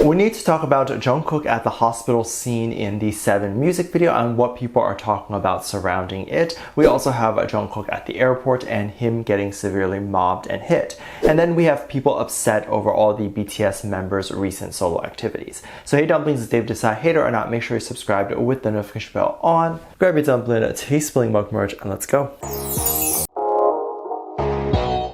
We need to talk about Jung Kook at the hospital scene in the 7 music video and what people are talking about surrounding it. We also have Jung Kook at the airport and him getting severely mobbed and hit. And then we have people upset over all the BTS members' recent solo activities. So hey Dumplings, it's Dave. Decide hater or not, make sure you're subscribed with the notification bell on. Grab your dumpling, taste spilling mug merch, and let's go.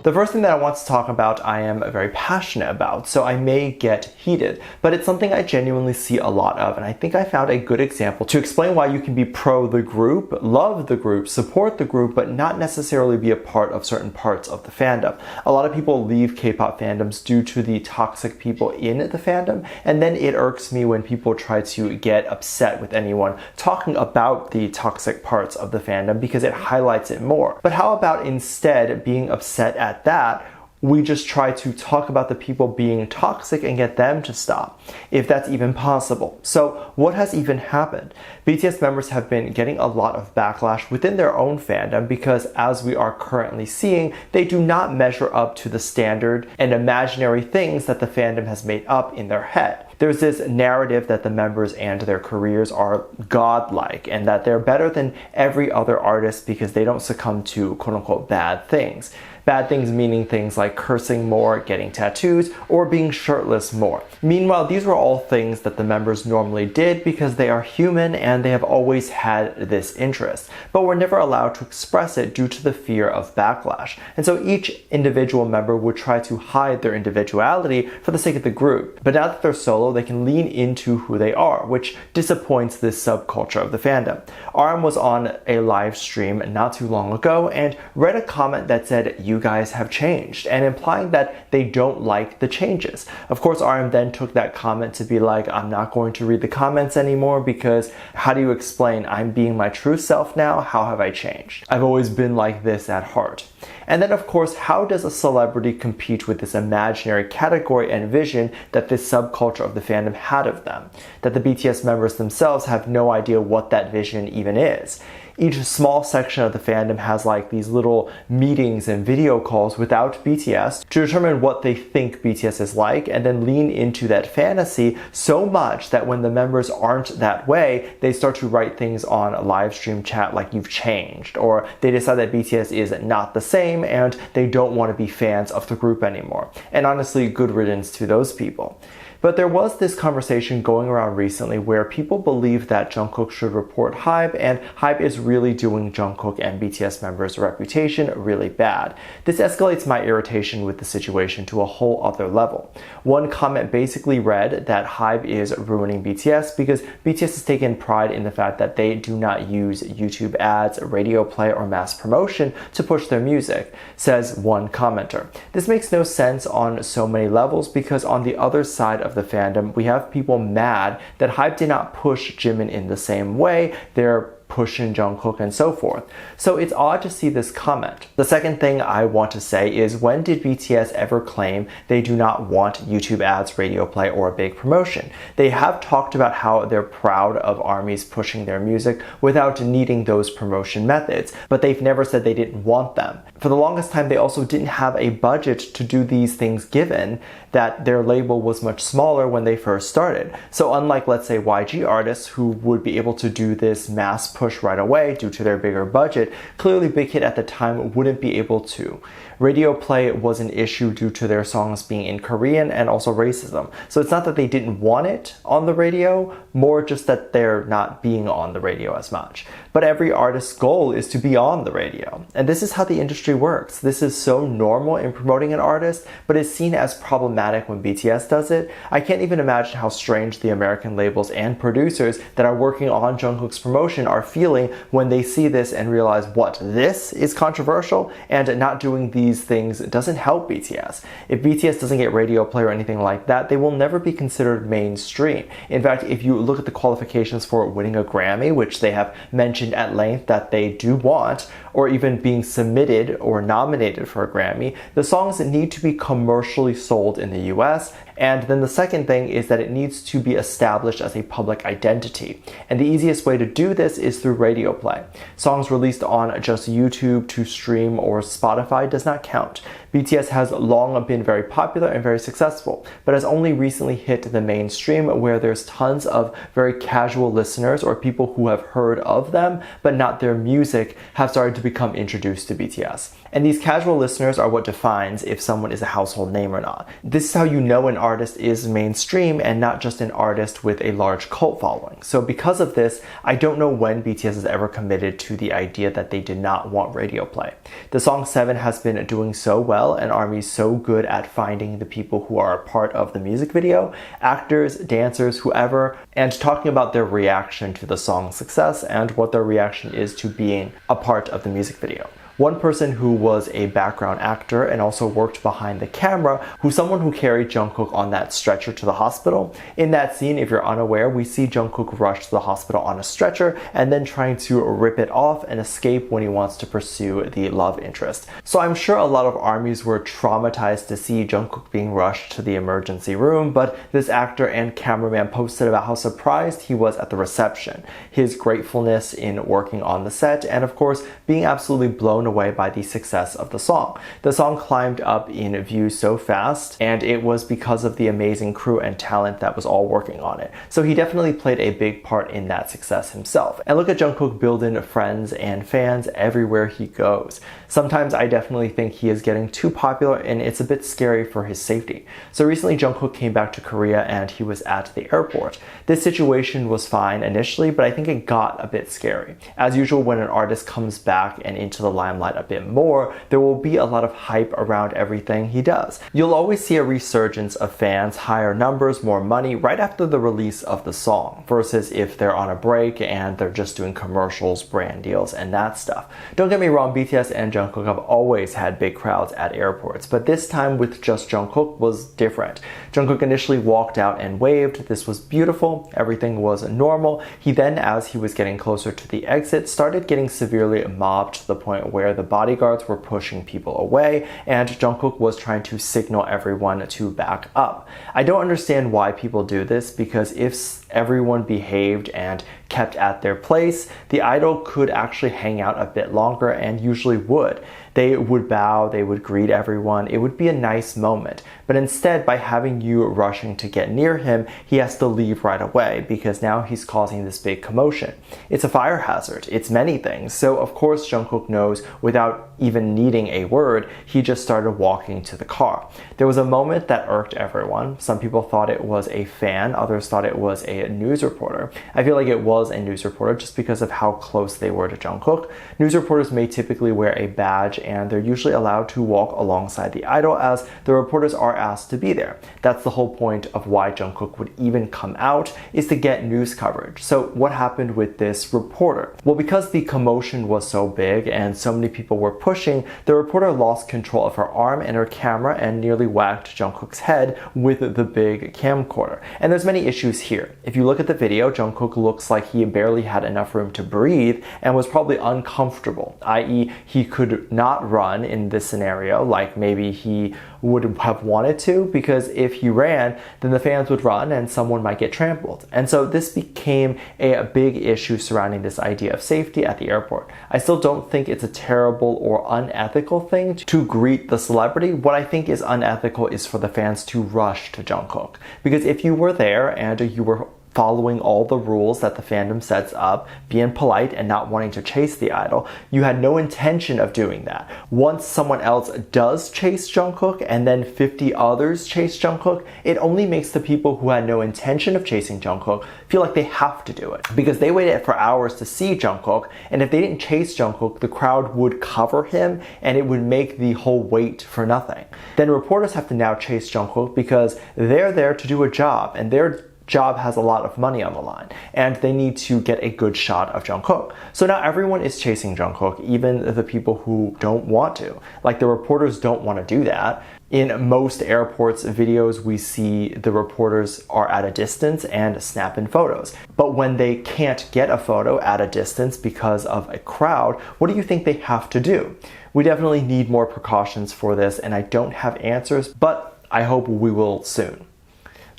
The first thing that I want to talk about, I am very passionate about, so I may get heated, but it's something I genuinely see a lot of, and I think I found a good example to explain why you can be pro the group, love the group, support the group, but not necessarily be a part of certain parts of the fandom. A lot of people leave K-pop fandoms due to the toxic people in the fandom, and then it irks me when people try to get upset with anyone talking about the toxic parts of the fandom because it highlights it more. But how about instead being upset at that, we just try to talk about the people being toxic and get them to stop, if that's even possible. So what has even happened? BTS members have been getting a lot of backlash within their own fandom because, as we are currently seeing, they do not measure up to the standard and imaginary things that the fandom has made up in their head. There's this narrative that the members and their careers are godlike and that they're better than every other artist because they don't succumb to quote-unquote bad things. Bad things meaning things like cursing more, getting tattoos, or being shirtless more. Meanwhile, these were all things that the members normally did because they are human and they have always had this interest, but were never allowed to express it due to the fear of backlash. And so each individual member would try to hide their individuality for the sake of the group. But now that they're solo, they can lean into who they are, which disappoints this subculture of the fandom. RM was on a live stream not too long ago and read a comment that said, "You guys have changed," and implying that they don't like the changes. Of course, RM then took that comment to be like, "I'm not going to read the comments anymore because how do you explain I'm being my true self now? How have I changed? I've always been like this at heart." And then, of course, how does a celebrity compete with this imaginary category and vision that this subculture of the fandom had of them? That the BTS members themselves have no idea what that vision even is. Each small section of the fandom has like these little meetings and video calls without BTS to determine what they think BTS is like and then lean into that fantasy so much that when the members aren't that way, they start to write things on a live stream chat like "you've changed," or they decide that BTS is not the same and they don't want to be fans of the group anymore. And honestly, good riddance to those people. But there was this conversation going around recently where people believe that Jung Kook should report HYBE, and HYBE is really doing Jung Kook and BTS members' reputation really bad. This escalates my irritation with the situation to a whole other level. One comment basically read that HYBE is ruining BTS because BTS has taken pride in the fact that they do not use YouTube ads, radio play, or mass promotion to push their music, says one commenter. This makes no sense on so many levels because on the other side of the fandom, we have people mad that HYBE did not push Jimin in the same way. They're pushing Jung Kook and so forth. So it's odd to see this comment. The second thing I want to say is, when did BTS ever claim they do not want YouTube ads, radio play, or a big promotion? They have talked about how they're proud of ARMYs pushing their music without needing those promotion methods, but they've never said they didn't want them. For the longest time, they also didn't have a budget to do these things given that their label was much smaller when they first started. So unlike, let's say, YG artists who would be able to do this mass push right away due to their bigger budget, clearly Big Hit at the time wouldn't be able to. Radio play was an issue due to their songs being in Korean and also racism. So it's not that they didn't want it on the radio, more just that they're not being on the radio as much. But every artist's goal is to be on the radio. And this is how the industry works. This is so normal in promoting an artist, but it's seen as problematic when BTS does it. I can't even imagine how strange the American labels and producers that are working on Jungkook's promotion are feeling when they see this and realize, what, this is controversial? And not doing these things doesn't help BTS. If BTS doesn't get radio play or anything like that, they will never be considered mainstream. In fact, if you look at the qualifications for winning a Grammy, which they have mentioned at length that they do want, or even being submitted or nominated for a Grammy, the songs need to be commercially sold in the US. And then the second thing is that it needs to be established as a public identity. And the easiest way to do this is through radio play. Songs released on just YouTube to stream or Spotify does not count. BTS has long been very popular and very successful, but has only recently hit the mainstream where there's tons of very casual listeners or people who have heard of them, but not their music, have started to become introduced to BTS. And these casual listeners are what defines if someone is a household name or not. This is how you know an artist is mainstream and not just an artist with a large cult following. So because of this, I don't know when BTS has ever committed to the idea that they did not want radio play. The song 7 has been doing so well, and ARMY's so good at finding the people who are a part of the music video, actors, dancers, whoever, and talking about their reaction to the song's success and what their reaction is to being a part of the music video. One person who was a background actor and also worked behind the camera, who's someone who carried Jungkook on that stretcher to the hospital. In that scene, if you're unaware, we see Jungkook rush to the hospital on a stretcher and then trying to rip it off and escape when he wants to pursue the love interest. So I'm sure a lot of ARMYs were traumatized to see Jungkook being rushed to the emergency room, but this actor and cameraman posted about how surprised he was at the reception, his gratefulness in working on the set, and of course, being absolutely blown away by the success of the song. The song climbed up in views so fast, and it was because of the amazing crew and talent that was all working on it. So he definitely played a big part in that success himself. And look at Jungkook building friends and fans everywhere he goes. Sometimes I definitely think he is getting too popular, and it's a bit scary for his safety. So recently Jungkook came back to Korea and he was at the airport. This situation was fine initially, but I think it got a bit scary. As usual, when an artist comes back and into the limelight a bit more, there will be a lot of hype around everything he does. You'll always see a resurgence of fans, higher numbers, more money right after the release of the song, versus if they're on a break and they're just doing commercials, brand deals, and that stuff. Don't get me wrong, BTS and Jungkook have always had big crowds at airports, but this time with just Jungkook was different. Jungkook initially walked out and waved. This was beautiful. Everything was normal. He then, as he was getting closer to the exit, started getting severely mobbed to the point where the bodyguards were pushing people away, and Jungkook was trying to signal everyone to back up. I don't understand why people do this, because if everyone behaved and kept at their place, the idol could actually hang out a bit longer, and usually would. They would bow, they would greet everyone, it would be a nice moment. But instead, by having you rushing to get near him, he has to leave right away because now he's causing this big commotion. It's a fire hazard, it's many things. So of course Jungkook knows without even needing a word, he just started walking to the car. There was a moment that irked everyone. Some people thought it was a fan, others thought it was a news reporter. I feel like it was a news reporter just because of how close they were to Jungkook. News reporters may typically wear a badge, and they're usually allowed to walk alongside the idol as the reporters are asked to be there. That's the whole point of why Jungkook would even come out, is to get news coverage. So what happened with this reporter? Well, because the commotion was so big and so many people were pushing, the reporter lost control of her arm and her camera and nearly whacked Jungkook's head with the big camcorder. And there's many issues here. If you look at the video, Jungkook looks like he barely had enough room to breathe and was probably uncomfortable, i.e. he could not run in this scenario like maybe he would have wanted to, because if he ran, then the fans would run and someone might get trampled. And so this became a big issue surrounding this idea of safety at the airport. I still don't think it's a terrible or unethical thing to greet the celebrity. What I think is unethical is for the fans to rush to Jungkook. Because if you were there and you were following all the rules that the fandom sets up, being polite and not wanting to chase the idol, you had no intention of doing that. Once someone else does chase Jungkook and then 50 others chase Jungkook, it only makes the people who had no intention of chasing Jungkook feel like they have to do it, because they waited for hours to see Jungkook, and if they didn't chase Jungkook, the crowd would cover him and it would make the whole wait for nothing. Then reporters have to now chase Jungkook because they're there to do a job, and their job has a lot of money on the line, and they need to get a good shot of Jungkook. So now everyone is chasing Jungkook, even the people who don't want to. Like, the reporters don't want to do that. In most airports videos, we see the reporters are at a distance and snapping photos. But when they can't get a photo at a distance because of a crowd, what do you think they have to do? We definitely need more precautions for this, and I don't have answers, but I hope we will soon.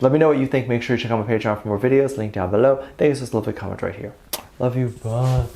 Let me know what you think. Make sure you check out my Patreon for more videos. Link down below. Thanks for this lovely comment right here. Love you. Bye.